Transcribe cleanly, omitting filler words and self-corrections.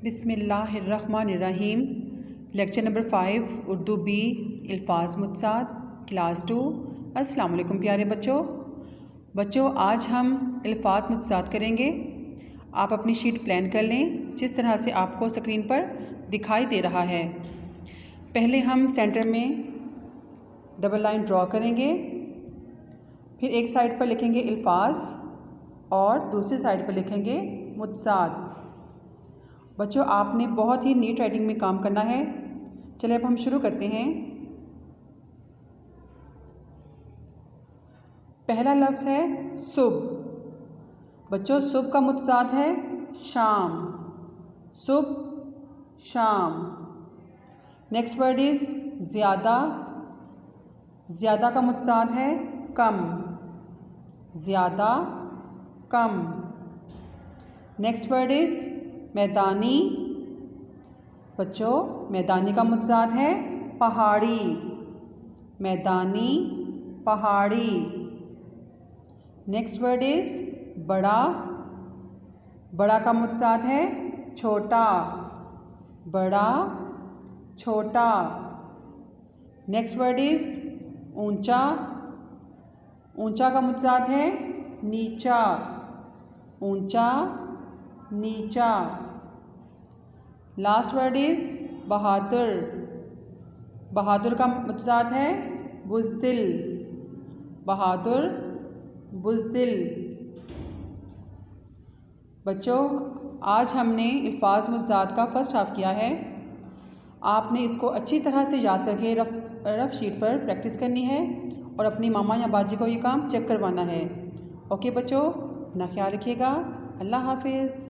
बिस्मिल्लाहिर्रहमानिर्रहीम। Lecture number 5 Urdu B अल्फाज मुत्सात class 2। अस्सलाम वालेकुम प्यारे बच्चों, आज हम अल्फाज मुत्सात करेंगे। आप अपनी शीट प्लान कर लें जिस तरह से आपको स्क्रीन पर दिखाई दे रहा है। पहले हम सेंटर में डबल लाइन ड्रॉ करेंगे, फिर एक साइड पर लिखेंगे अल्फाज और दूसरी साइड पर लिखेंगे मुत्सात। बच्चों, आपने बहुत ही नीट राइटिंग में काम करना है। चलिए अब हम शुरू करते हैं। पहला लफ्ज़ है सुबह। बच्चों, सुबह का मुत्सात है शाम, सुबह शाम। नेक्स्ट वर्ड इज़ ज़्यादा। ज़्यादा का मुत्सात है कम, ज़्यादा कम। नेक्स्ट वर्ड इज़ मैदानी। बच्चों, मैदानी का मुत्सात है पहाड़ी, मैदानी पहाड़ी। नेक्स्ट वर्ड इज़ बड़ा। बड़ा का मुत्सात है छोटा, बड़ा छोटा। नेक्स्ट वर्ड इज़ ऊंचा। ऊंचा का मुत्सात है नीचा, ऊंचा नीचा। लास्ट वर्ड इज़ बहादुर। बहादुर का मुत्सात है बुज़दिल, बहादुर बुज़दिल। बच्चों, आज हमने अल्फाज मुत्सात का फ़र्स्ट हाफ़ किया है। आपने इसको अच्छी तरह से याद करके रफ शीट पर प्रैक्टिस करनी है और अपनी मामा या बाजी को ये काम चेक करवाना है। ओके बच्चों, अपना ख्याल रखिएगा। अल्लाह हाफ़िज़।